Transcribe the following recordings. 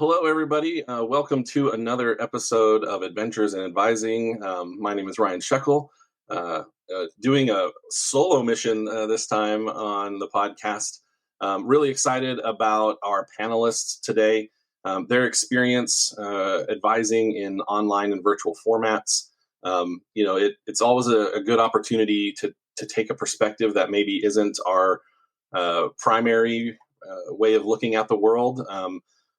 Hello, everybody. Welcome to another episode of Adventures in Advising. My name is Ryan Shekel, doing a solo mission this time on the podcast. Really excited about our panelists today, their experience advising in online and virtual formats. It's always a good opportunity to take a perspective that maybe isn't our primary way of looking at the world.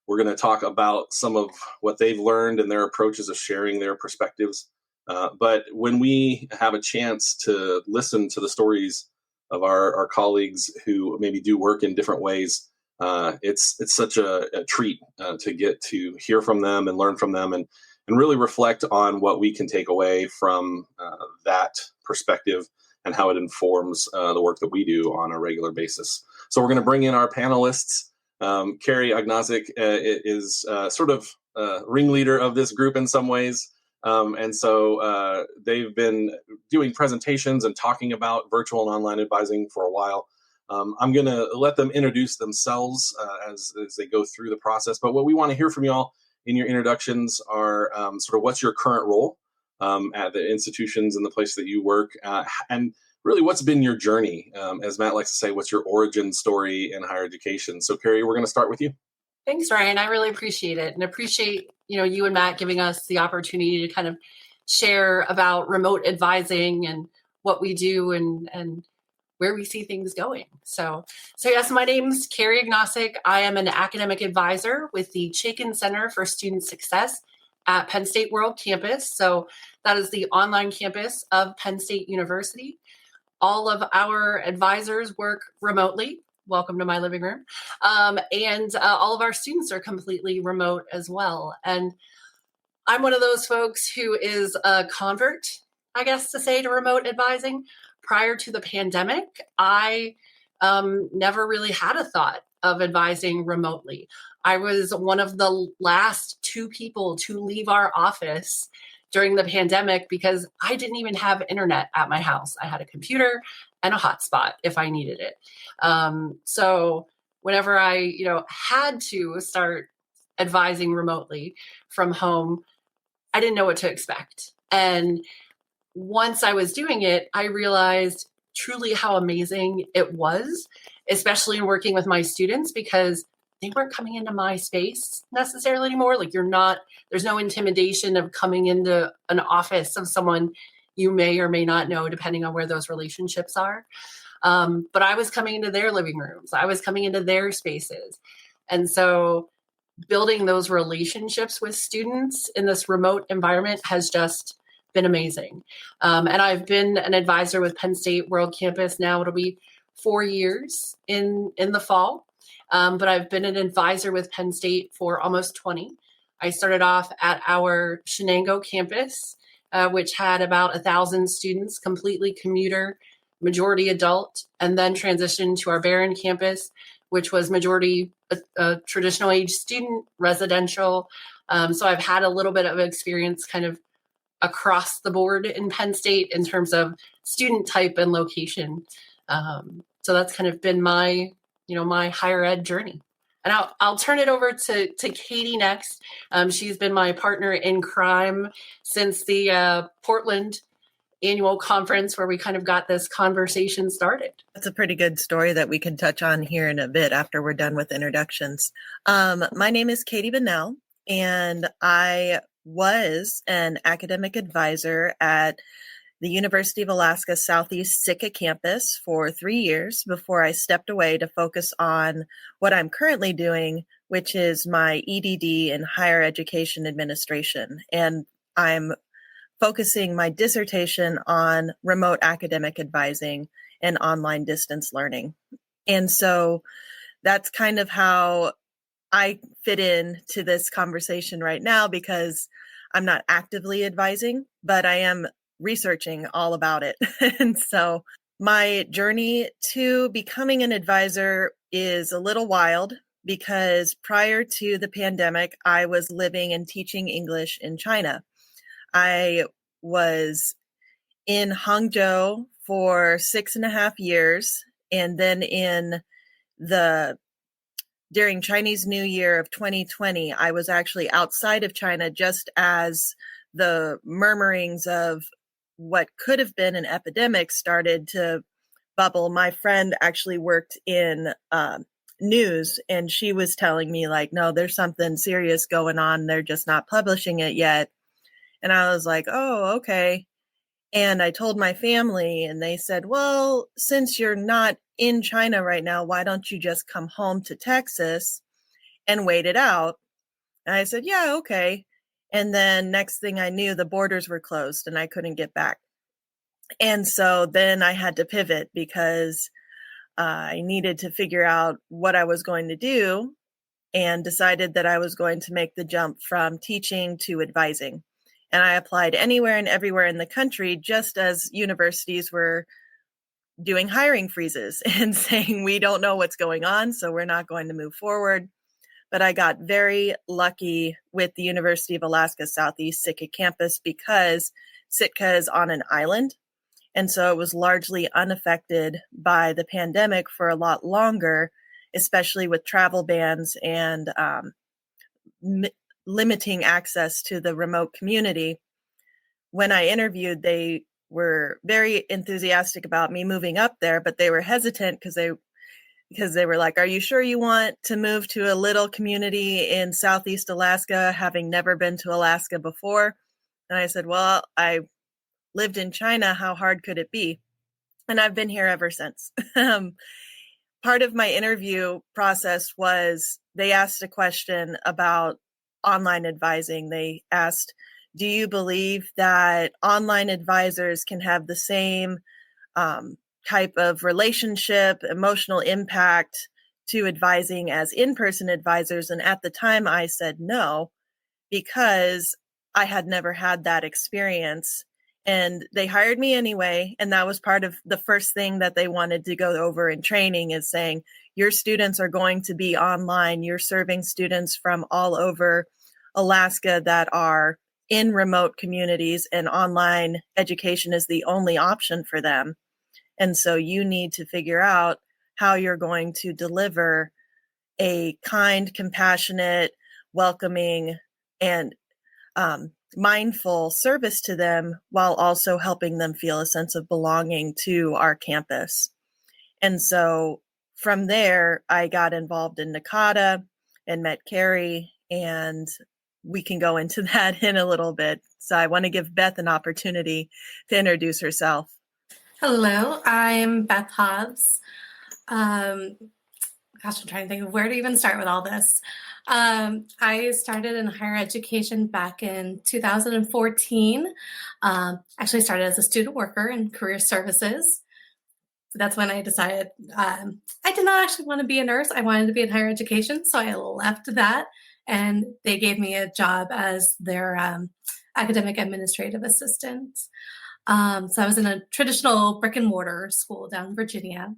We're going to talk about some of what they've learned and their approaches of sharing their perspectives. But when we have a chance to listen to the stories of our colleagues who maybe do work in different ways, it's such a treat to get to hear from them and learn from them and really reflect on what we can take away from that perspective and how it informs the work that we do on a regular basis. So we're going to bring in our panelists. Carrie Egnosak is sort of ringleader of this group in some ways. And so they've been doing presentations and talking about virtual and online advising for a while. I'm going to let them introduce themselves as they go through the process. But what we want to hear from y'all in your introductions are sort of what's your current role at the institutions and the place that you work, and really, what's been your journey? As Matt likes to say, what's your origin story in higher education? So, Carrie, we're going to start with you. Thanks, Ryan. I really appreciate it, and appreciate you and Matt giving us the opportunity to kind of share about remote advising and what we do and where we see things going. So yes, my name's Carrie Egnosak. I am an academic advisor with the Chaikin Center for Student Success at Penn State World Campus. So that is the online campus of Penn State University. All of our advisors work remotely. Welcome to my living room. And all of our students are completely remote as well. And I'm one of those folks who is a convert, I guess to say, to remote advising. Prior to the pandemic, I never really had a thought of advising remotely. I was one of the last two people to leave our office during the pandemic because I didn't even have internet at my house. I had a computer and a hotspot if I needed it. So whenever I, had to start advising remotely from home, I didn't know what to expect. And once I was doing it, I realized truly how amazing it was, especially in working with my students, because they weren't coming into my space necessarily anymore. Like there's no intimidation of coming into an office of someone you may or may not know, depending on where those relationships are. But I was coming into their living rooms. I was coming into their spaces. And so building those relationships with students in this remote environment has just been amazing. And I've been an advisor with Penn State World Campus now. It'll be 4 years in the fall. But I've been an advisor with Penn State for almost 20. I started off at our Shenango campus, which had about 1,000 students, completely commuter, majority adult, and then transitioned to our Barron campus, which was majority traditional age student, residential. So I've had a little bit of experience kind of across the board in Penn State in terms of student type and location. So that's kind of been my higher ed journey. And I'll turn it over to Katie next. She's been my partner in crime since the Portland annual conference where we kind of got this conversation started. That's a pretty good story that we can touch on here in a bit after we're done with introductions. My name is Katie Bunnell, and I was an academic advisor at the University of Alaska Southeast Sitka campus for 3 years before I stepped away to focus on what I'm currently doing, which is my EDD in higher education administration. And I'm focusing my dissertation on remote academic advising and online distance learning. And so that's kind of how I fit in to this conversation right now, because I'm not actively advising, but I am researching all about it. And so my journey to becoming an advisor is a little wild, because prior to the pandemic, I was living and teaching English in China. I was in Hangzhou for 6.5 years, and then in the during Chinese New Year of 2020, I was actually outside of China just as the murmurings of what could have been an epidemic started to bubble. My friend actually worked in news, and she was telling me, like, no, there's something serious going on. They're just not publishing it yet. And I was like, oh, okay. And I told my family, and they said, well, since you're not in China right now, why don't you just come home to Texas and wait it out? And I said, yeah, okay. And then next thing I knew, the borders were closed and I couldn't get back. And so then I had to pivot because I needed to figure out what I was going to do, and decided that I was going to make the jump from teaching to advising. And I applied anywhere and everywhere in the country, just as universities were doing hiring freezes and saying, we don't know what's going on, so we're not going to move forward. But I got very lucky with the University of Alaska Southeast Sitka campus because Sitka is on an island. And so it was largely unaffected by the pandemic for a lot longer, especially with travel bans and limiting access to the remote community. When I interviewed, they were very enthusiastic about me moving up there, but they were hesitant because they were like, are you sure you want to move to a little community in Southeast Alaska, having never been to Alaska before? And I said, well, I lived in China. How hard could it be? And I've been here ever since. Part of my interview process was they asked a question about online advising. They asked, do you believe that online advisors can have the same type of relationship, emotional impact to advising as in-person advisors? And at the time I said no, because I had never had that experience. And they hired me anyway. And that was part of the first thing that they wanted to go over in training, is saying, your students are going to be online. You're serving students from all over Alaska that are in remote communities, and online education is the only option for them. And so you need to figure out how you're going to deliver a kind, compassionate, welcoming, and mindful service to them, while also helping them feel a sense of belonging to our campus. And so from there, I got involved in NACADA and met Carrie, and we can go into that in a little bit. So I want to give Beth an opportunity to introduce herself. Hello, I'm Beth Hobbs. I'm trying to think of where to even start with all this. I started in higher education back in 2014. Actually started as a student worker in career services. That's when I decided I did not actually want to be a nurse. I wanted to be in higher education. So I left that, and they gave me a job as their academic administrative assistant. So I was in a traditional brick and mortar school down in Virginia.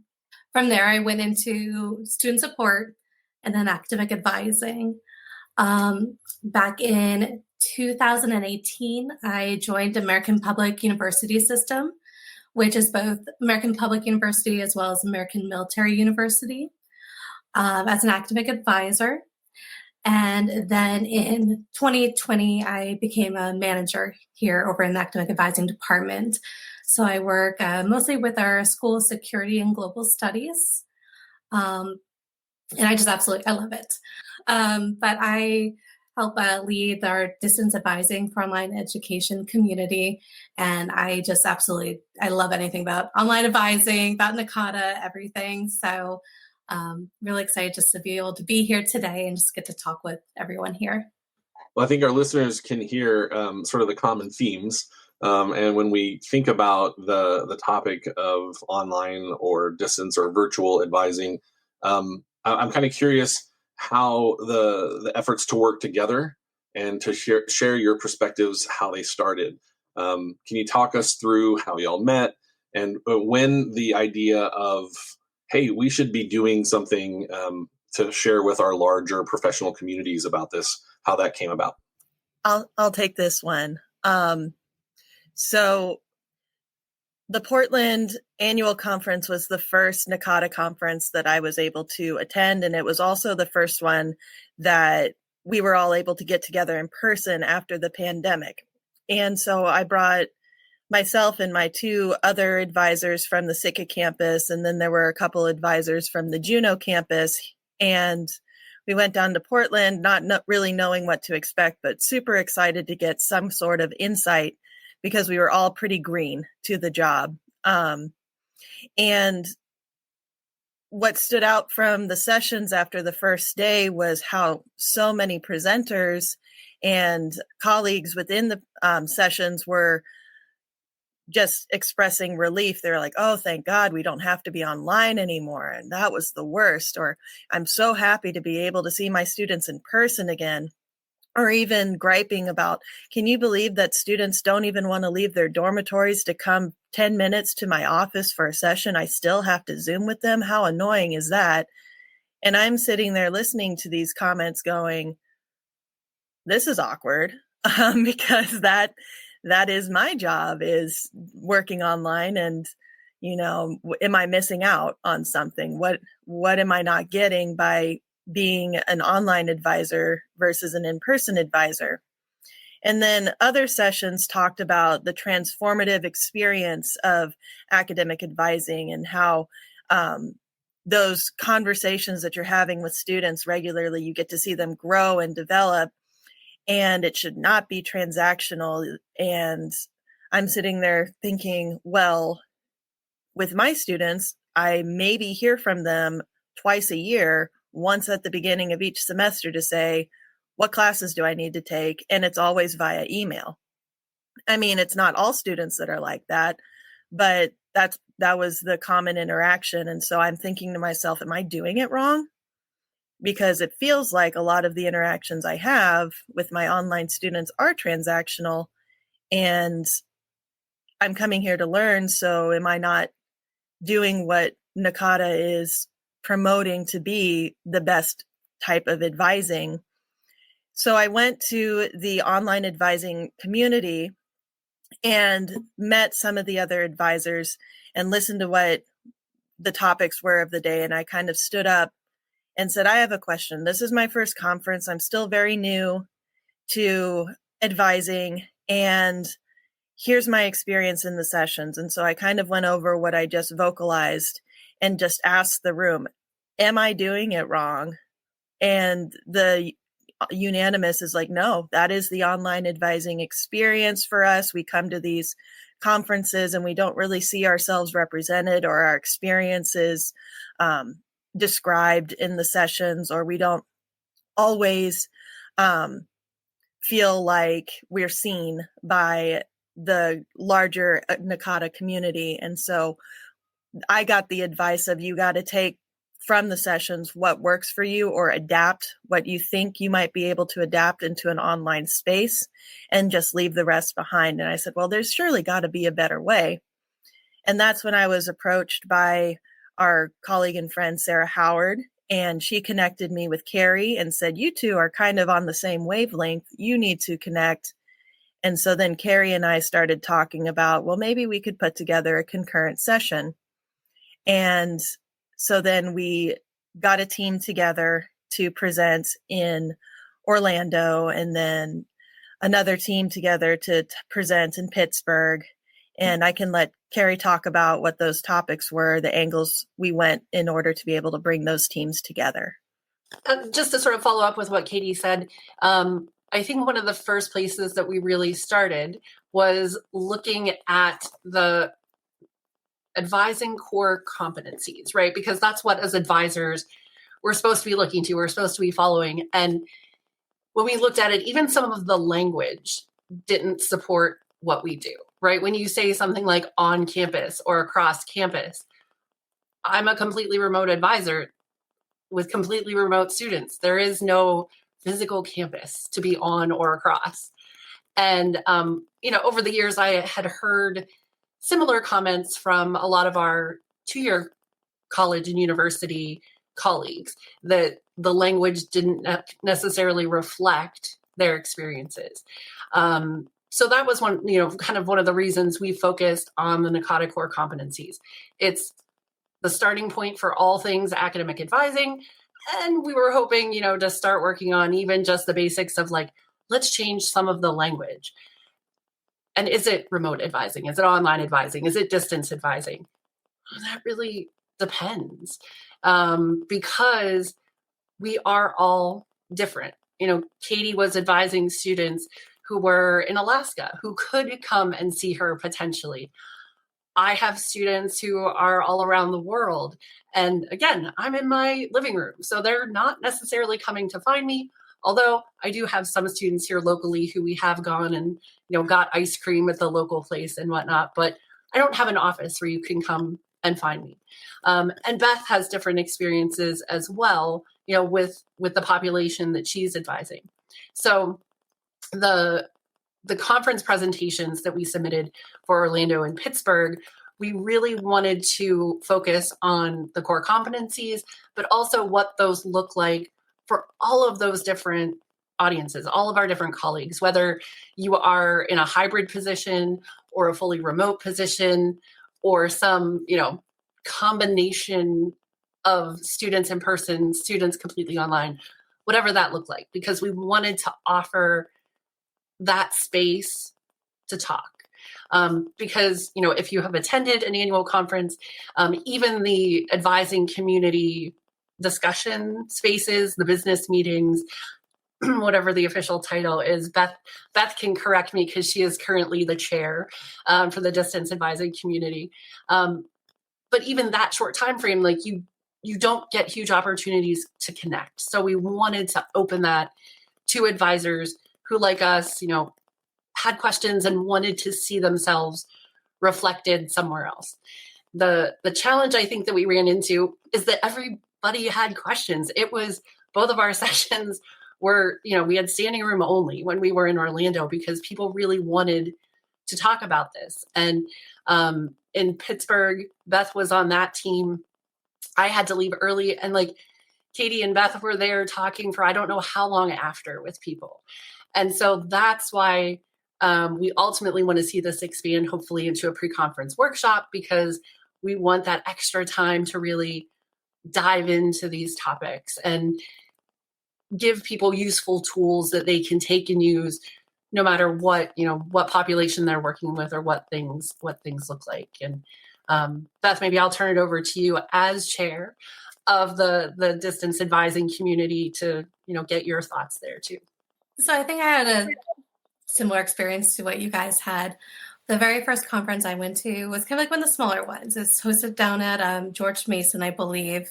From there, I went into student support and then academic advising. Back in 2018, I joined American Public University System, which is both American Public University as well as American Military University, as an academic advisor. And then in 2020, I became a manager here over in the academic advising department. So I work mostly with our school security and global studies. And I love it. But I help lead our distance advising for online education community. And I love anything about online advising, about NACADA, everything. So really excited just to be able to be here today and just get to talk with everyone here. Well, I think our listeners can hear sort of the common themes. And when we think about the topic of online or distance or virtual advising, I'm kind of curious how the efforts to work together and to share your perspectives, how they started. Can you talk us through how y'all met, and when the idea of, hey, we should be doing something to share with our larger professional communities about this, how that came about? I'll take this one. So the Portland annual conference was the first NACADA conference that I was able to attend. And it was also the first one that we were all able to get together in person after the pandemic. And so I brought myself and my two other advisors from the Sitka campus, and then there were a couple advisors from the Juneau campus. And we went down to Portland, not really knowing what to expect, but super excited to get some sort of insight because we were all pretty green to the job. And what stood out from the sessions after the first day was how so many presenters and colleagues within the sessions were just expressing relief. They're like, oh, thank God we don't have to be online anymore. And that was the worst. Or I'm so happy to be able to see my students in person again. Or even griping about, can you believe that students don't even want to leave their dormitories to come 10 minutes to my office for a session? I still have to Zoom with them. How annoying is that? And I'm sitting there listening to these comments going, this is awkward, because that is my job, is working online. And, am I missing out on something? What am I not getting by being an online advisor versus an in-person advisor? And then other sessions talked about the transformative experience of academic advising and how those conversations that you're having with students regularly, you get to see them grow and develop, and it should not be transactional. And I'm sitting there thinking, well, with my students, I maybe hear from them twice a year, once at the beginning of each semester, to say, what classes do I need to take? And it's always via email. I mean, it's not all students that are like that, but that was the common interaction. And so I'm thinking to myself, am I doing it wrong? Because it feels like a lot of the interactions I have with my online students are transactional, and I'm coming here to learn. So am I not doing what NACADA is promoting to be the best type of advising? So I went to the online advising community and met some of the other advisors and listened to what the topics were of the day. And I kind of stood up and said, I have a question. This is my first conference. I'm still very new to advising, and here's my experience in the sessions. And so I kind of went over what I just vocalized and just asked the room, am I doing it wrong? And the unanimous is like, no, that is the online advising experience for us. We come to these conferences and we don't really see ourselves represented or our experiences described in the sessions, or we don't always feel like we're seen by the larger NACADA community. And so I got the advice of, you got to take from the sessions what works for you, or adapt what you think you might be able to adapt into an online space, and just leave the rest behind. And I said, well, there's surely got to be a better way. And that's when I was approached by our colleague and friend, Sarah Howard, and she connected me with Carrie and said, you two are kind of on the same wavelength. You need to connect. And so then Carrie and I started talking about, well, maybe we could put together a concurrent session. And so then we got a team together to present in Orlando, and then another team together to present in Pittsburgh. And I can let Carrie talk about what those topics were, the angles we went in order to be able to bring those teams together. Just to sort of follow up with what Katie said, I think one of the first places that we really started was looking at the advising core competencies, right? Because that's what, as advisors, we're supposed to be looking to, we're supposed to be following. And when we looked at it, even some of the language didn't support what we do, right? When you say something like on campus or across campus, I'm a completely remote advisor with completely remote students. There is no physical campus to be on or across. And, over the years, I had heard similar comments from a lot of our two-year college and university colleagues that the language didn't necessarily reflect their experiences. So that was one, kind of one of the reasons we focused on the NACADA core competencies. It's the starting point for all things academic advising. And we were hoping, to start working on even just the basics of like, let's change some of the language. And is it remote advising? Is it online advising? Is it distance advising? Well, that really depends, because we are all different. Katie was advising students who were in Alaska, who could come and see her potentially. I have students who are all around the world. And again, I'm in my living room, so they're not necessarily coming to find me. Although I do have some students here locally who we have gone and, got ice cream at the local place and whatnot, but I don't have an office where you can come and find me. And Beth has different experiences as well, with the population that she's advising. So the conference presentations that we submitted for Orlando and Pittsburgh, we really wanted to focus on the core competencies, but also what those look like for all of those different audiences, all of our different colleagues, whether you are in a hybrid position or a fully remote position or some, combination of students in person, students completely online, whatever that looked like, because we wanted to offer that space to talk. Because, if you have attended an annual conference, even the advising community discussion spaces, the business meetings, whatever the official title is, Beth can correct me because she is currently the chair for the distance advising community. But even that short time frame, like you don't get huge opportunities to connect. So we wanted to open that to advisors who, like us, had questions and wanted to see themselves reflected somewhere else. The challenge I think that we ran into is that everybody had questions. It was both of our sessions were, we had standing room only when we were in Orlando because people really wanted to talk about this. And in Pittsburgh, Beth was on that team. I had to leave early, and like Katie and Beth were there talking for I don't know how long after with people. And so that's why we ultimately want to see this expand hopefully into a pre-conference workshop, because we want that extra time to really dive into these topics and give people useful tools that they can take and use no matter what, what population they're working with or what things look like. And Beth, maybe I'll turn it over to you as chair of the distance advising community to, get your thoughts there too. So I think I had a similar experience to what you guys had. The very first conference I went to was kind of like one of the smaller ones. It's hosted down at George Mason, I believe.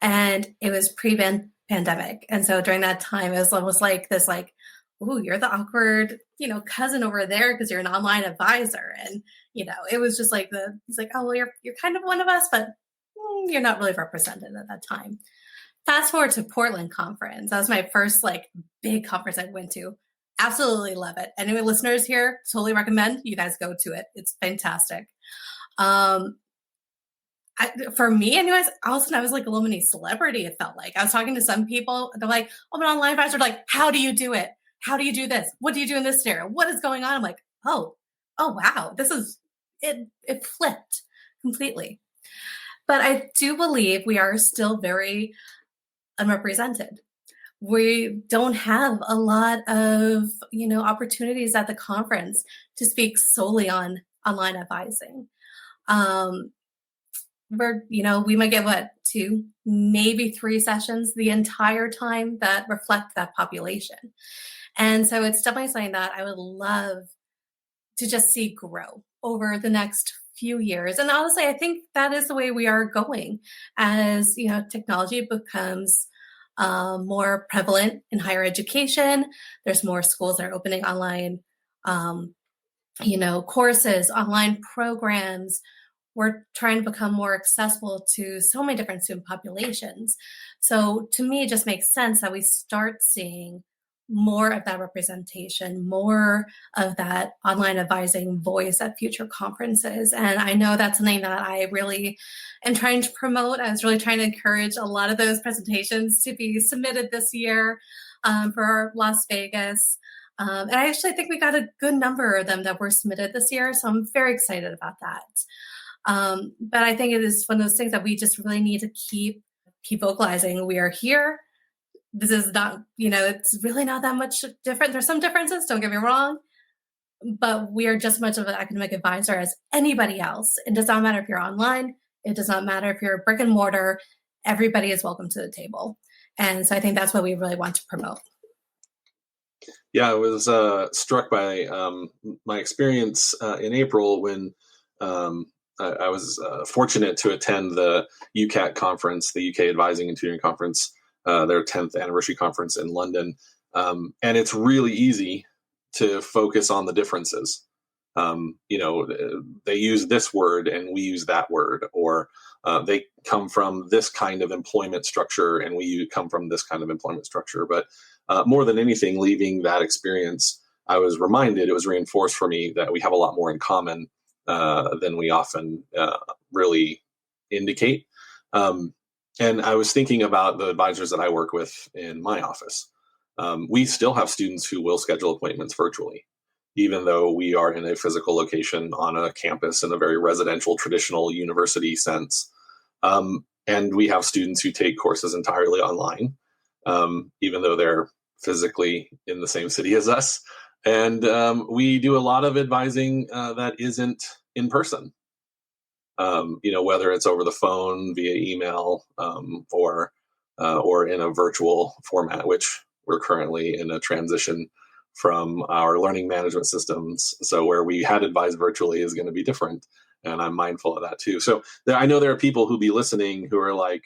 And it was pre-pandemic. And so during that time, it was almost like this, like, ooh, you're the awkward, cousin over there because you're an online advisor. And, it was just like he's like, oh, well, you're kind of one of us, but you're not really represented at that time. Fast forward to Portland conference. That was my first big conference I went to. Absolutely love it. Any listeners here, totally recommend you guys go to it. It's fantastic. For me, anyways, all of a sudden I was like a little mini celebrity. It felt like I was talking to some people. They're like, "Oh, I'm an online advisor." Like, how do you do it? How do you do this? What do you do in this scenario? What is going on? I'm like, oh, wow, this is it. It flipped completely. But I do believe we are still very unrepresented. We don't have a lot of, opportunities at the conference to speak solely on online advising. We might get 2, maybe 3 sessions the entire time that reflect that population. And so it's definitely something that I would love to just see grow over the next few years. And honestly, I think that is the way we are going as, technology becomes more prevalent in higher education. There's more schools that are opening online, courses, online programs. We're trying to become more accessible to so many different student populations. So to me, it just makes sense that we start seeing more of that representation, more of that online advising voice at future conferences. And I know that's something that I really am trying to promote. I was really trying to encourage a lot of those presentations to be submitted this year for Las Vegas. And I actually think we got a good number of them that were submitted this year. So I'm very excited about that. But I think it is one of those things that we just really need to keep vocalizing. We are here. This is not, it's really not that much different. There's some differences, don't get me wrong, but we are just as much of an academic advisor as anybody else. It does not matter if you're online. It does not matter if you're a brick and mortar. Everybody is welcome to the table. And so I think that's what we really want to promote. Yeah, I was struck by my experience in April when I was fortunate to attend the UCAT conference, the UK Advising and Tutoring Conference, their 10th anniversary conference in London. And it's really easy to focus on the differences. They use this word and we use that word, or they come from this kind of employment structure and we come from this kind of employment structure. But more than anything, leaving that experience, I was reminded, it was reinforced for me that we have a lot more in common than we often really indicate. And I was thinking about the advisors that I work with in my office. We still have students who will schedule appointments virtually, even though we are in a physical location on a campus in a very residential, traditional university sense. And we have students who take courses entirely online, even though they're physically in the same city as us. And we do a lot of advising that isn't in person, whether it's over the phone, via email, or in a virtual format, which we're currently in a transition from our learning management systems. So where we had advised virtually is going to be different. And I'm mindful of that too. So I know there are people who be listening who are like,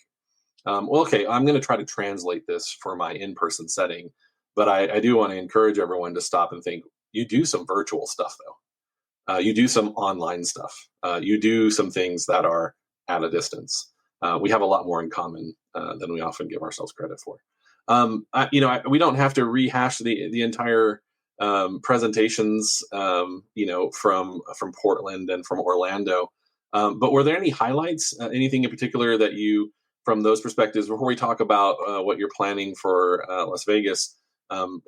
okay, I'm going to try to translate this for my in-person setting. But I do want to encourage everyone to stop and think, you do some virtual stuff though. You do some online stuff. You do some things that are at a distance. We have a lot more in common than we often give ourselves credit for. We don't have to rehash the entire presentations, from Portland and from Orlando. But were there any highlights, anything in particular that you, from those perspectives, before we talk about what you're planning for Las Vegas,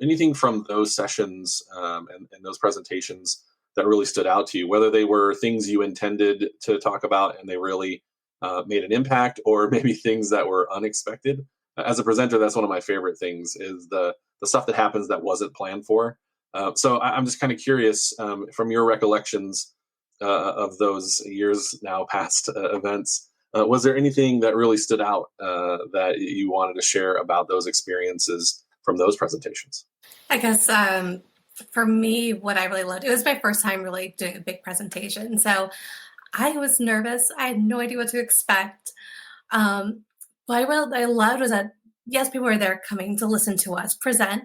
anything from those sessions and those presentations that really stood out to you, whether they were things you intended to talk about and they really made an impact, or maybe things that were unexpected? As a presenter, that's one of my favorite things, is the stuff that happens that wasn't planned for. So I'm just kind of curious, from your recollections of those years now past events, was there anything that really stood out that you wanted to share about those experiences from those presentations? I guess for me, what I really loved, it was my first time really doing a big presentation. So I was nervous. I had no idea what to expect. What I loved was that, yes, people were there coming to listen to us present,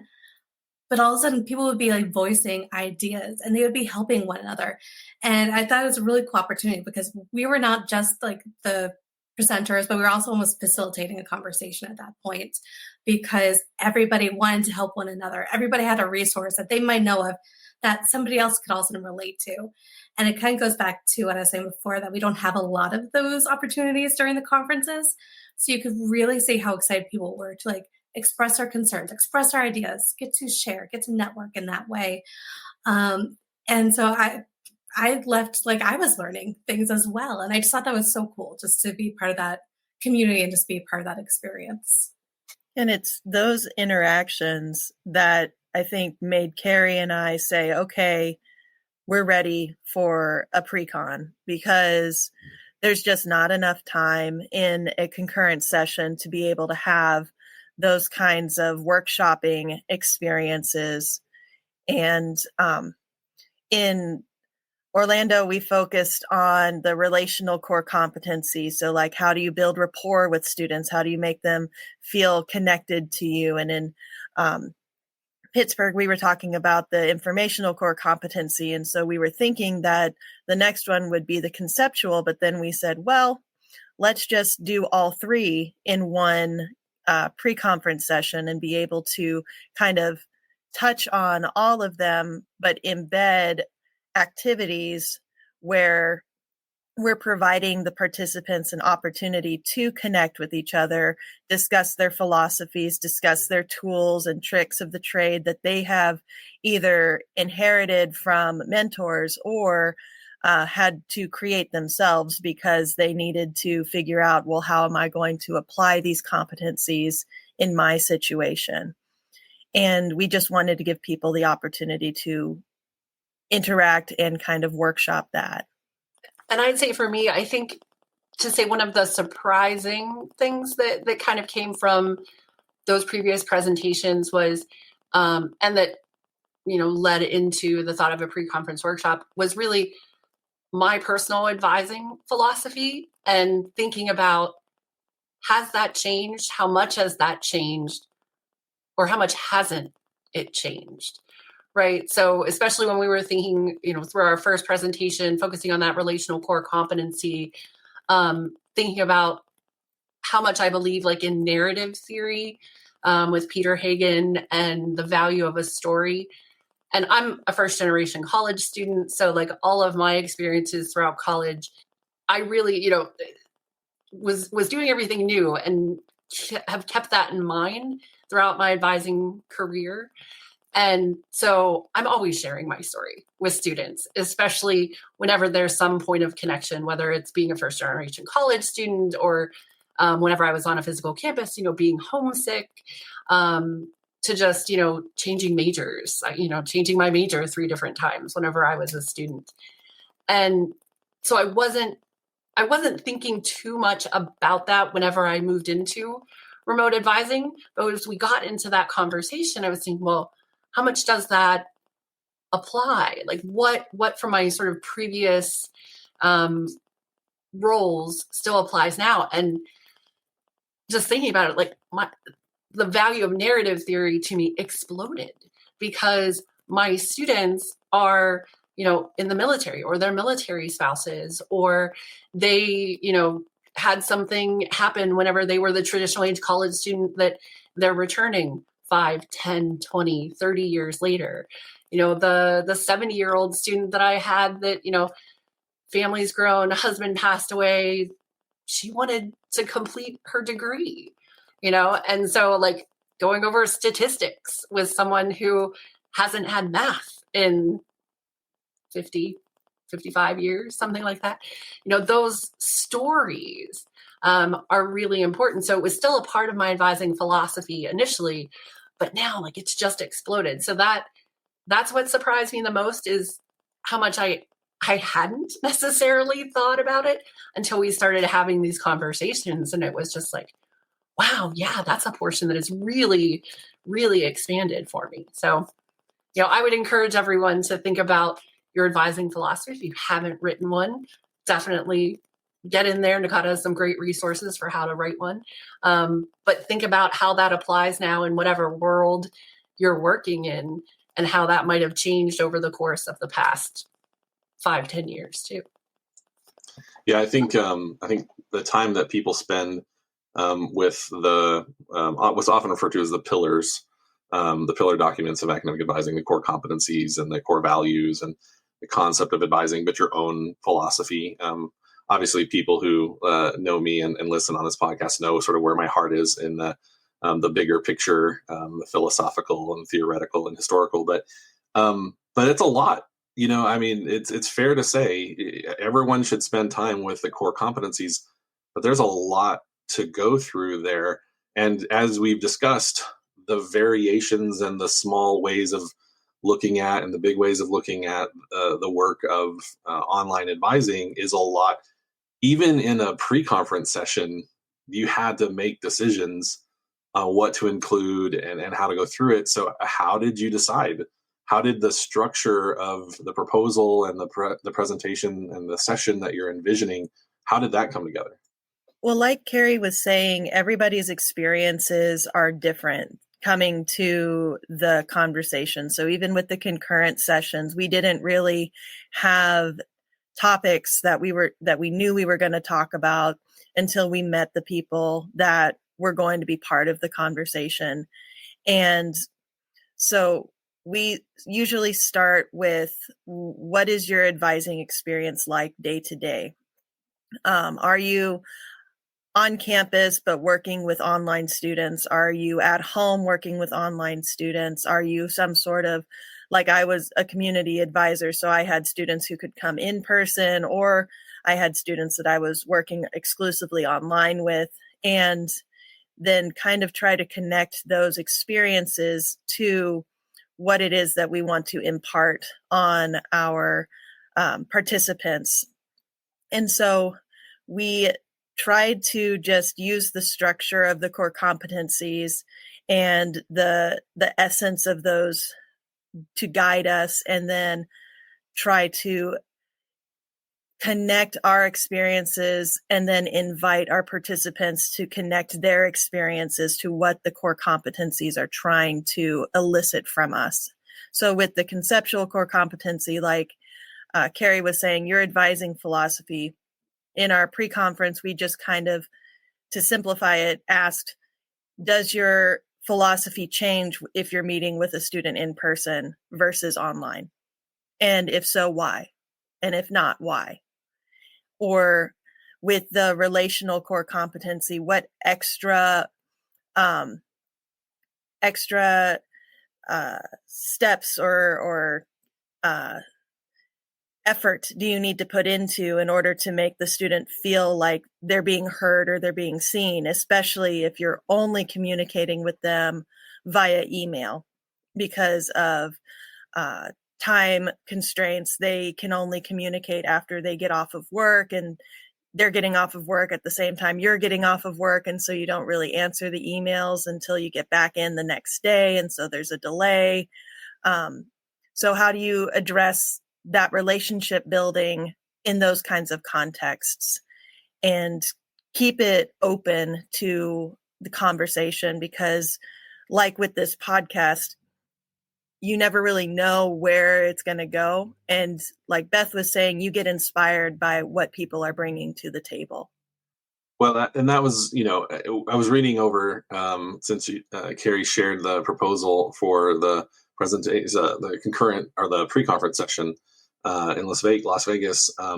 but all of a sudden people would be like voicing ideas and they would be helping one another. And I thought it was a really cool opportunity because we were not just like the presenters, but we were also almost facilitating a conversation at that point, because everybody wanted to help one another. Everybody had a resource that they might know of that somebody else could also relate to. And it kind of goes back to what I was saying before, that we don't have a lot of those opportunities during the conferences. So you could really see how excited people were to like express our concerns, express our ideas, get to share, get to network in that way. And so I left like I was learning things as well. And I just thought that was so cool just to be part of that community and just be part of that experience. And it's those interactions that I think made Carrie and I say, okay, we're ready for a pre-con, because there's just not enough time in a concurrent session to be able to have those kinds of workshopping experiences. And in Orlando, we focused on the relational core competency. So like, how do you build rapport with students? How do you make them feel connected to you? And in Pittsburgh, we were talking about the informational core competency. And so we were thinking that the next one would be the conceptual, but then we said, well, let's just do all three in one pre-conference session and be able to kind of touch on all of them, but embed activities where we're providing the participants an opportunity to connect with each other, discuss their philosophies, discuss their tools and tricks of the trade that they have either inherited from mentors or had to create themselves because they needed to figure out, well, how am I going to apply these competencies in my situation? And we just wanted to give people the opportunity to interact and kind of workshop that. And I'd say for me, I think to say one of the surprising things that kind of came from those previous presentations was, and that, led into the thought of a pre-conference workshop was really my personal advising philosophy and thinking about, has that changed? How much has that changed? Or how much hasn't it changed? Right. So especially when we were thinking, through our first presentation, focusing on that relational core competency, thinking about how much I believe like in narrative theory with Peter Hagen and the value of a story. And I'm a first generation college student. So like all of my experiences throughout college, I really, was doing everything new and have kept that in mind throughout my advising career. And so I'm always sharing my story with students, especially whenever there's some point of connection, whether it's being a first generation college student or whenever I was on a physical campus, being homesick, to just, changing majors, changing my major 3 different times whenever I was a student. And so I wasn't thinking too much about that whenever I moved into remote advising. But as we got into that conversation, I was thinking, well, how much does that apply? Like what from my sort of previous roles still applies now? And just thinking about it, like the value of narrative theory to me exploded because my students are, in the military or their military spouses, or they, had something happen whenever they were the traditional age college student that they're returning 5, 10, 20, 30 years later. The 70-year-old student that I had that, family's grown, husband passed away, she wanted to complete her degree, and so like going over statistics with someone who hasn't had math in 50, 55 years, something like that. Those stories are really important. So it was still a part of my advising philosophy initially, but now like it's just exploded. So that's what surprised me the most is how much I hadn't necessarily thought about it until we started having these conversations. And it was just like, wow, yeah, that's a portion that is really, really expanded for me. So, I would encourage everyone to think about your advising philosophy. If you haven't written one, definitely get in there. Nakata has some great resources for how to write one. But think about how that applies now in whatever world you're working in and how that might have changed over the course of the past 5-10 years too. Yeah, I think the time that people spend with the what's often referred to as the pillar documents of academic advising, the core competencies and the core values and the concept of advising, but your own philosophy. Obviously, people who know me and listen on this podcast know sort of where my heart is in the bigger picture, the philosophical and theoretical and historical. But it's a lot. It's fair to say everyone should spend time with the core competencies, but there's a lot to go through there. And as we've discussed, the variations and the small ways of looking at and the big ways of looking at the work of online advising is a lot. Even in a pre-conference session, you had to make decisions on what to include and how to go through it. So how did you decide? How did the structure of the proposal and the presentation and the session that you're envisioning, how did that come together? Well, like Carrie was saying, everybody's experiences are different coming to the conversation. So even with the concurrent sessions, we didn't really have topics that we knew we were going to talk about until we met the people that were going to be part of the conversation. And so we usually start with, what is your advising experience like day to day? Are you on campus but working with online students? Are you at home working with online students? Are you some sort of, like I was a community advisor, so I had students who could come in person, or I had students that I was working exclusively online with, and then kind of try to connect those experiences to what it is that we want to impart on our participants. And so we tried to just use the structure of the core competencies and the essence of those to guide us, and then try to connect our experiences and then invite our participants to connect their experiences to what the core competencies are trying to elicit from us. So with the conceptual core competency, like Carrie was saying, you're advising philosophy. In our pre-conference, we just kind of, to simplify it, asked, does your philosophy change if you're meeting with a student in person versus online? And if so, why? And if not, why? Or with the relational core competency, what extra steps or effort do you need to put into in order to make the student feel like they're being heard or they're being seen, especially if you're only communicating with them via email because of time constraints? They can only communicate after they get off of work, and they're getting off of work at the same time you're getting off of work, and so you don't really answer the emails until you get back in the next day, and so there's a delay. So how do you address that relationship building in those kinds of contexts and keep it open to the conversation? Because like with this podcast, you never really know where it's going to go. And like Beth was saying, you get inspired by what people are bringing to the table. Well, that was, I was reading over, since Carrie shared the proposal for the presentation, the concurrent or the pre-conference session in Las Vegas. I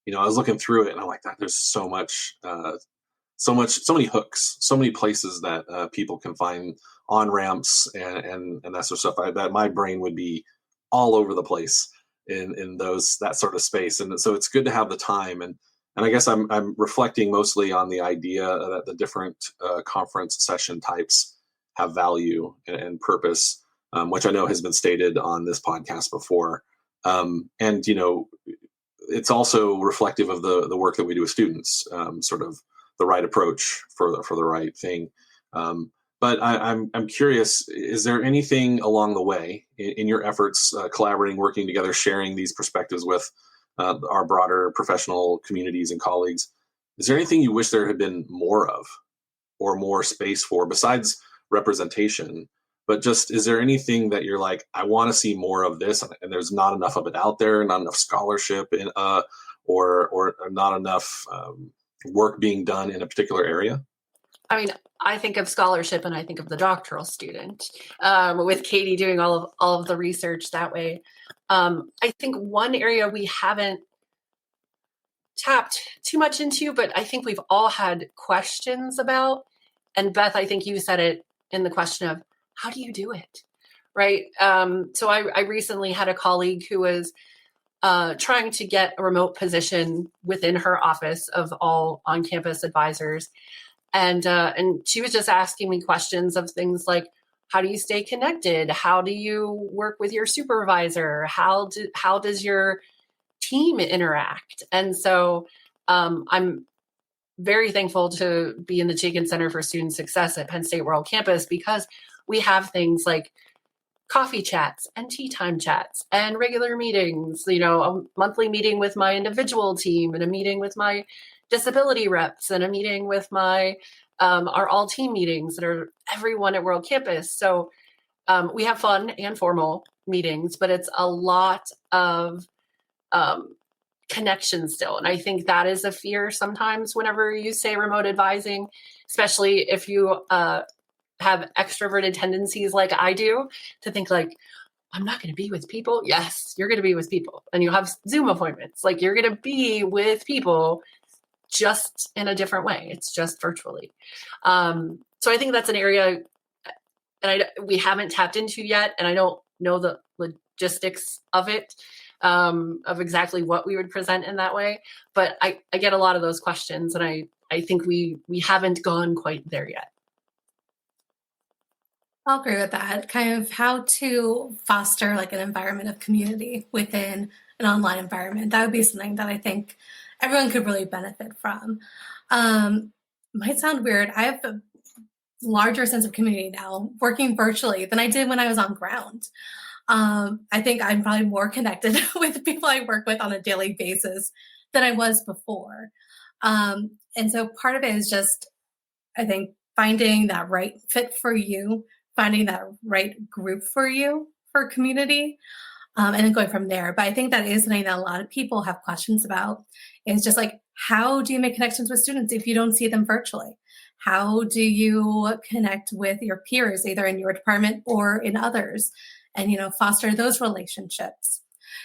was looking through it and I'm like, there's so many hooks, so many places that people can find on-ramps and that sort of stuff. That my brain would be all over the place in that sort of space. And so it's good to have the time. And I guess I'm reflecting mostly on the idea that the different conference session types have value and purpose, which I know has been stated on this podcast before. And it's also reflective of the work that we do with students, sort of the right approach for the right thing. But I'm curious, is there anything along the way in your efforts, collaborating, working together, sharing these perspectives with our broader professional communities and colleagues? Is there anything you wish there had been more of or more space for besides representation? But just, is there anything that you're like, I want to see more of this, and there's not enough of it out there, not enough scholarship in, or not enough work being done in a particular area? I mean, I think of scholarship and I think of the doctoral student, with Katie doing all of the research that way. I think one area we haven't tapped too much into, but I think we've all had questions about, and Beth, I think you said it in the question of, how do you do it? Right. So I recently had a colleague who was trying to get a remote position within her office of all on-campus advisors. And she was just asking me questions of things like, how do you stay connected? How do you work with your supervisor? How does your team interact? And so I'm very thankful to be in the Chaikin Center for Student Success at Penn State World Campus, because we have things like coffee chats and tea time chats and regular meetings, a monthly meeting with my individual team and a meeting with my disability reps and a meeting with my our all team meetings that are everyone at World Campus. So we have fun and formal meetings, but it's a lot of connection still. And I think that is a fear sometimes whenever you say remote advising, especially if you have extroverted tendencies like I do, to think like, I'm not going to be with people. Yes, you're going to be with people, and you'll have Zoom appointments. Like, you're going to be with people just in a different way. It's just virtually. So I think that's an area and we haven't tapped into yet, and I don't know the logistics of it, of exactly what we would present in that way. But I get a lot of those questions, and I think we haven't gone quite there yet. I'll agree with that. Kind of how to foster like an environment of community within an online environment. That would be something that I think everyone could really benefit from. Might sound weird. I have a larger sense of community now working virtually than I did when I was on ground. I think I'm probably more connected with the people I work with on a daily basis than I was before. And so part of it is just, I think, finding that right fit for you, finding that right group for you for community, and then going from there. But I think that is something that a lot of people have questions about, is just like, how do you make connections with students if you don't see them virtually? How do you connect with your peers, either in your department or in others, and, foster those relationships?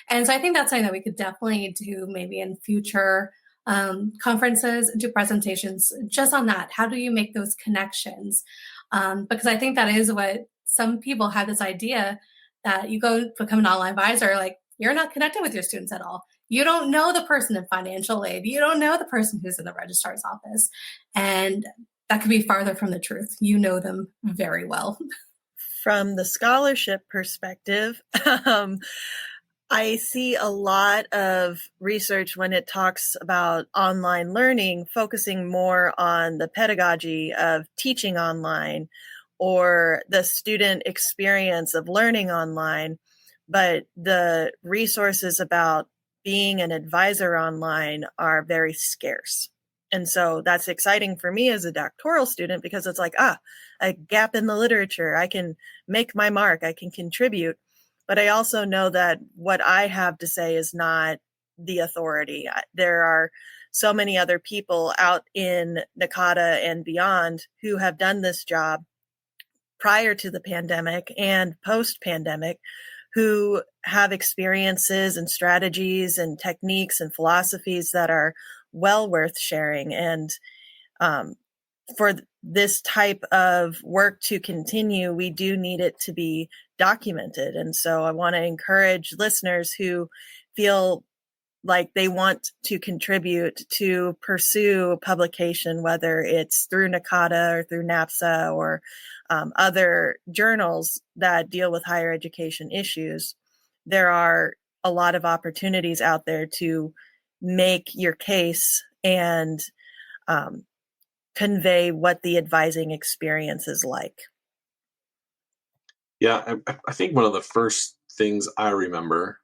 And so I think that's something that we could definitely do maybe in future conferences, do presentations just on that. How do you make those connections? Because I think that is what some people have, this idea that you go become an online advisor, like you're not connected with your students at all. You don't know the person in financial aid. You don't know the person who's in the registrar's office. And that could be farther from the truth. You know them very well. From the scholarship perspective, I see a lot of research when it talks about online learning, focusing more on the pedagogy of teaching online or the student experience of learning online. But the resources about being an advisor online are very scarce. And so that's exciting for me as a doctoral student, because it's like, a gap in the literature. I can make my mark. I can contribute. But I also know that what I have to say is not the authority. There are so many other people out in NACADA and beyond who have done this job prior to the pandemic and post-pandemic, who have experiences and strategies and techniques and philosophies that are well worth sharing. And for this type of work to continue, we do need it to be documented. And so I want to encourage listeners who feel like they want to contribute to pursue publication, whether it's through NACADA or through NAPSA or other journals that deal with higher education issues. There are a lot of opportunities out there to make your case and convey what the advising experience is like. Yeah, I think one of the first things I remember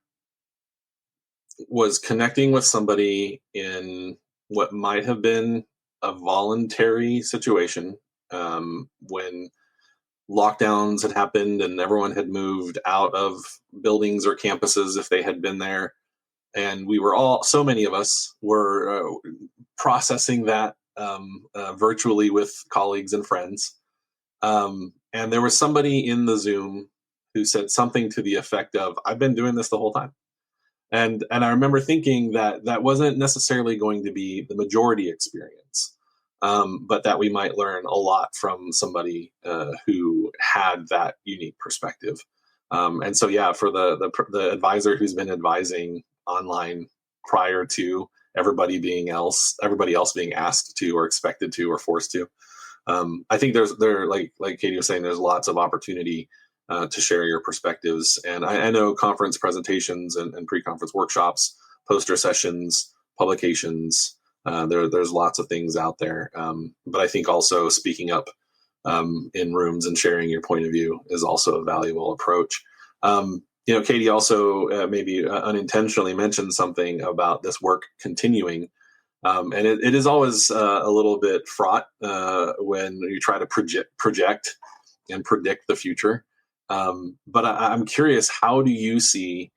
was connecting with somebody in what might have been a voluntary situation, when lockdowns had happened and everyone had moved out of buildings or campuses if they had been there. And we were so many of us were processing that virtually with colleagues and friends. And there was somebody in the Zoom who said something to the effect of, "I've been doing this the whole time." And I remember thinking that wasn't necessarily going to be the majority experience, but that we might learn a lot from somebody who had that unique perspective. And so, yeah, for the advisor who's been advising online prior to everybody else being asked to or expected to or forced to, I think like Katie was saying, there's lots of opportunity to share your perspectives. And I know conference presentations and pre-conference workshops, poster sessions, publications, there's lots of things out there. But I think also speaking up in rooms and sharing your point of view is also a valuable approach. Katie also maybe unintentionally mentioned something about this work continuing. And it is always a little bit fraught when you try to project and predict the future. But I'm curious, how do you see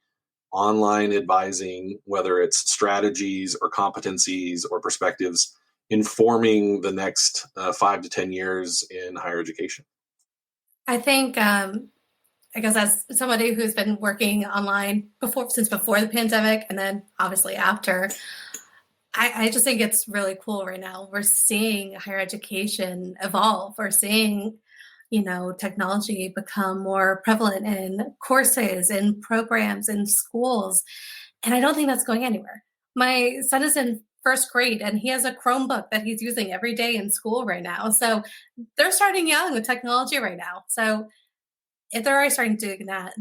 online advising, whether it's strategies or competencies or perspectives, informing the next 5 to 10 years in higher education? I think, I guess as somebody who's been working online since before the pandemic, and then obviously after, I just think it's really cool right now. We're seeing higher education evolve. We're seeing, technology become more prevalent in courses, in programs, in schools. And I don't think that's going anywhere. My son is in first grade and he has a Chromebook that he's using every day in school right now. So they're starting young with technology right now. So if they're already starting doing that,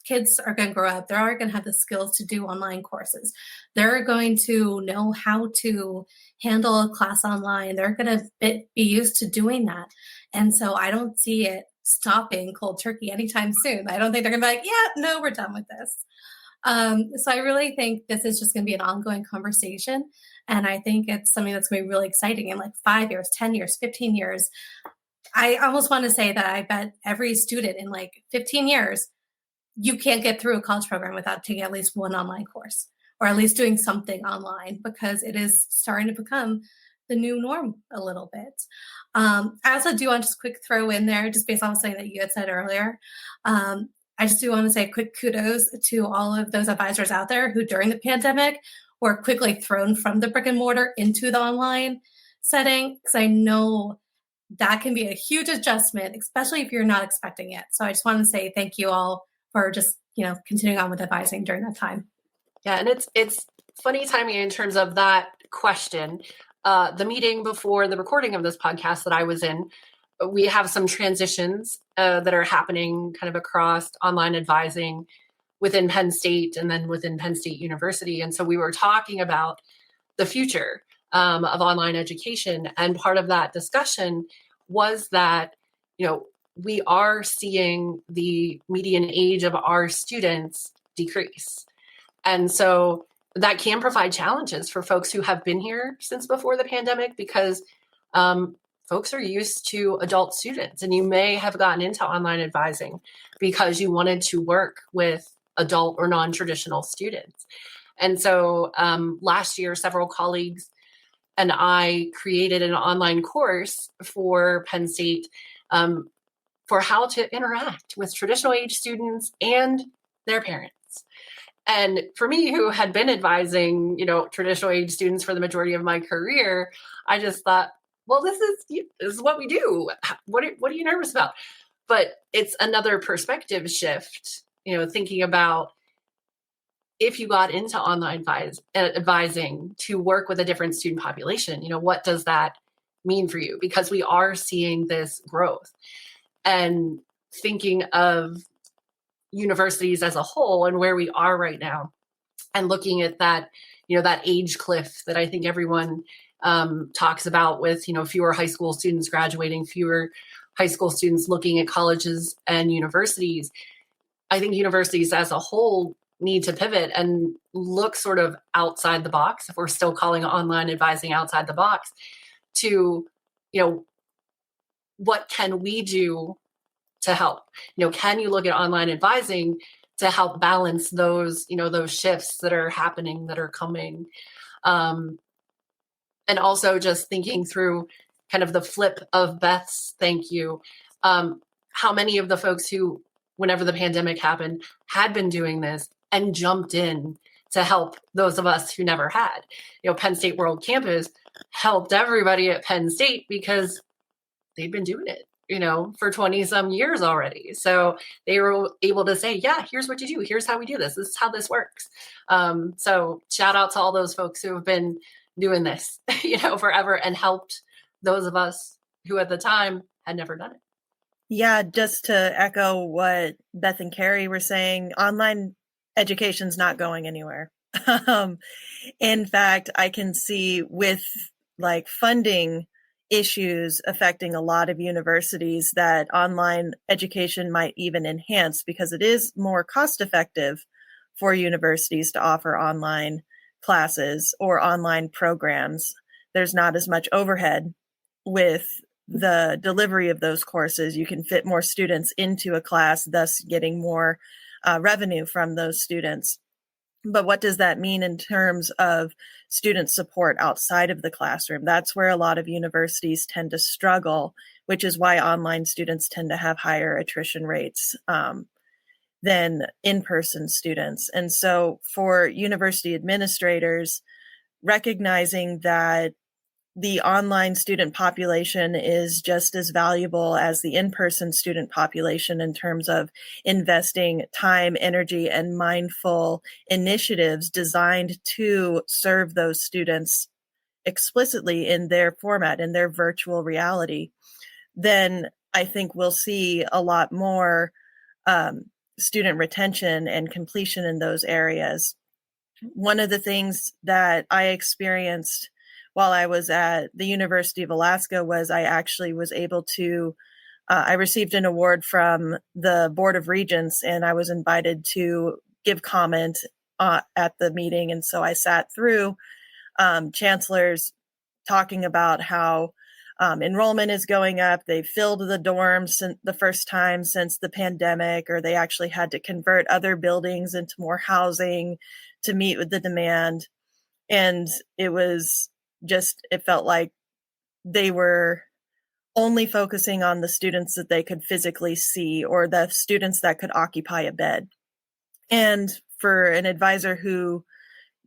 kids are going to grow up. They're going to have the skills to do online courses. They're going to know how to handle a class online. They're going to be used to doing that. And so I don't see it stopping cold turkey anytime soon. I don't think they're going to be like, yeah, no, we're done with this. So I really think this is just going to be an ongoing conversation. And I think it's something that's going to be really exciting in like 5 years, 10 years, 15 years. I almost want to say that I bet every student in like 15 years, you can't get through a college program without taking at least one online course or at least doing something online, because it is starting to become the new norm a little bit. I also do want to just quick throw in there, just based on something that you had said earlier. I just do want to say quick kudos to all of those advisors out there who during the pandemic were quickly thrown from the brick and mortar into the online setting, because I know that can be a huge adjustment, especially if you're not expecting it. So I just want to say thank you all for just, continuing on with advising during that time. Yeah, and it's funny timing in terms of that question. The meeting before the recording of this podcast that I was in, we have some transitions that are happening kind of across online advising within Penn State and then within Penn State University. And so we were talking about the future of online education. And part of that discussion was that, we are seeing the median age of our students decrease. And so that can provide challenges for folks who have been here since before the pandemic, because folks are used to adult students, and you may have gotten into online advising because you wanted to work with adult or non-traditional students. And so last year, several colleagues and I created an online course for Penn State for how to interact with traditional age students and their parents. And for me, who had been advising, traditional age students for the majority of my career, I just thought, well, this is what we do. What are you nervous about? But it's another perspective shift, thinking about if you got into online advising to work with a different student population, what does that mean for you? Because we are seeing this growth. And thinking of universities as a whole and where we are right now, and looking at that, that age cliff that I think everyone talks about with, fewer high school students graduating, fewer high school students looking at colleges and universities. I think universities as a whole need to pivot and look sort of outside the box, if we're still calling online advising outside the box, to, what can we do to help? Can you look at online advising to help balance those, those shifts that are happening, that are coming? And also just thinking through kind of the flip of Beth's thank you. How many of the folks who, whenever the pandemic happened, had been doing this and jumped in to help those of us who never had? Penn State World Campus helped everybody at Penn State because they'd been doing it, for 20 some years already. So they were able to say, yeah, here's what you do. Here's how we do this. This is how this works. So shout out to all those folks who have been doing this, forever, and helped those of us who at the time had never done it. Yeah, just to echo what Beth and Carrie were saying, online education's not going anywhere. In fact, I can see with like funding issues affecting a lot of universities that online education might even enhance, because it is more cost effective for universities to offer online classes or online programs. There's not as much overhead with the delivery of those courses. You can fit more students into a class, thus getting more revenue from those students. But what does that mean in terms of student support outside of the classroom? That's where a lot of universities tend to struggle, which is why online students tend to have higher attrition rates than in-person students. And so for university administrators, recognizing that the online student population is just as valuable as the in-person student population in terms of investing time, energy, and mindful initiatives designed to serve those students explicitly in their format, in their virtual reality, then I think we'll see a lot more student retention and completion in those areas. One of the things that I experienced while I was at the University of Alaska was I actually was able to, I received an award from the Board of Regents, and I was invited to give comment at the meeting. And so I sat through chancellors talking about how enrollment is going up. They filled the dorms the first time since the pandemic, or they actually had to convert other buildings into more housing to meet with the demand. And it felt like they were only focusing on the students that they could physically see, or the students that could occupy a bed. And for an advisor who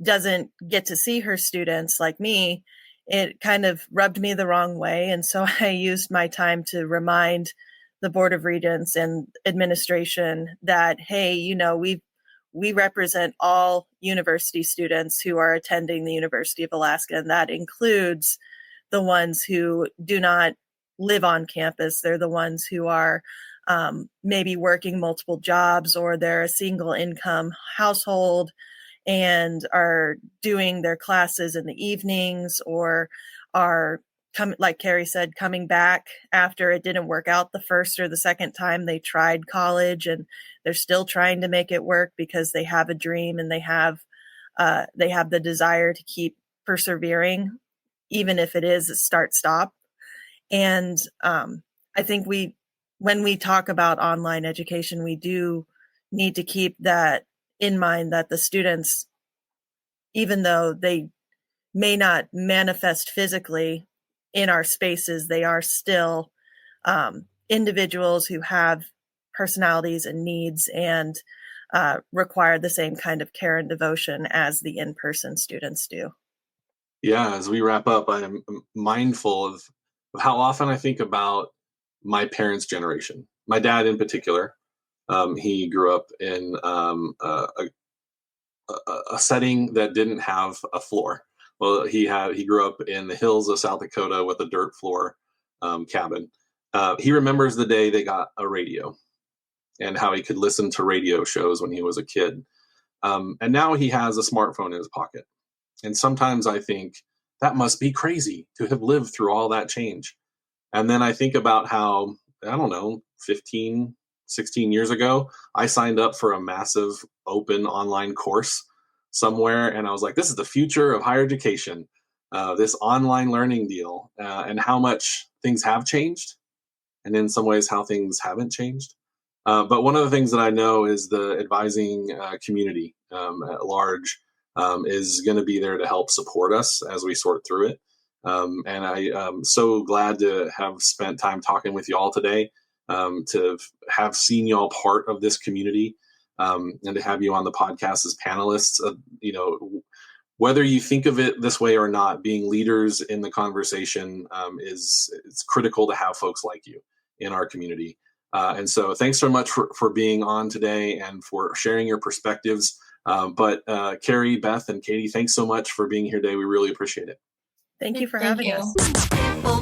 doesn't get to see her students like me, it kind of rubbed me the wrong way. And so I used my time to remind the Board of Regents and administration that, hey, we represent all university students who are attending the University of Alaska, and that includes the ones who do not live on campus. They're the ones who are maybe working multiple jobs, or they're a single income household and are doing their classes in the evenings, or are, like Carrie said, coming back after it didn't work out the first or the second time they tried college, and they're still trying to make it work because they have a dream and they have the desire to keep persevering, even if it is a start-stop. And I think when we talk about online education, we do need to keep that in mind, that the students, even though they may not manifest physically in our spaces, they are still individuals who have personalities and needs, and require the same kind of care and devotion as the in-person students do. Yeah, as we wrap up, I am mindful of how often I think about my parents' generation. My dad in particular, he grew up in a setting that didn't have a floor. Well, he grew up in the hills of South Dakota with a dirt floor cabin. He remembers the day they got a radio and how he could listen to radio shows when he was a kid. And now he has a smartphone in his pocket. And sometimes I think that must be crazy to have lived through all that change. And then I think about how, 15, 16 years ago, I signed up for a massive open online course somewhere. And I was like, this is the future of higher education, this online learning deal, and how much things have changed. And in some ways, how things haven't changed. But one of the things that I know is the advising community at large is going to be there to help support us as we sort through it. And I am so glad to have spent time talking with you all today, to have seen you all part of this community, and to have you on the podcast as panelists. Whether you think of it this way or not, being leaders in the conversation it's critical to have folks like you in our community. And so thanks so much for being on today and for sharing your perspectives. But Carrie, Beth, and Katie, thanks so much for being here today. We really appreciate it. Thank you for having us. Well,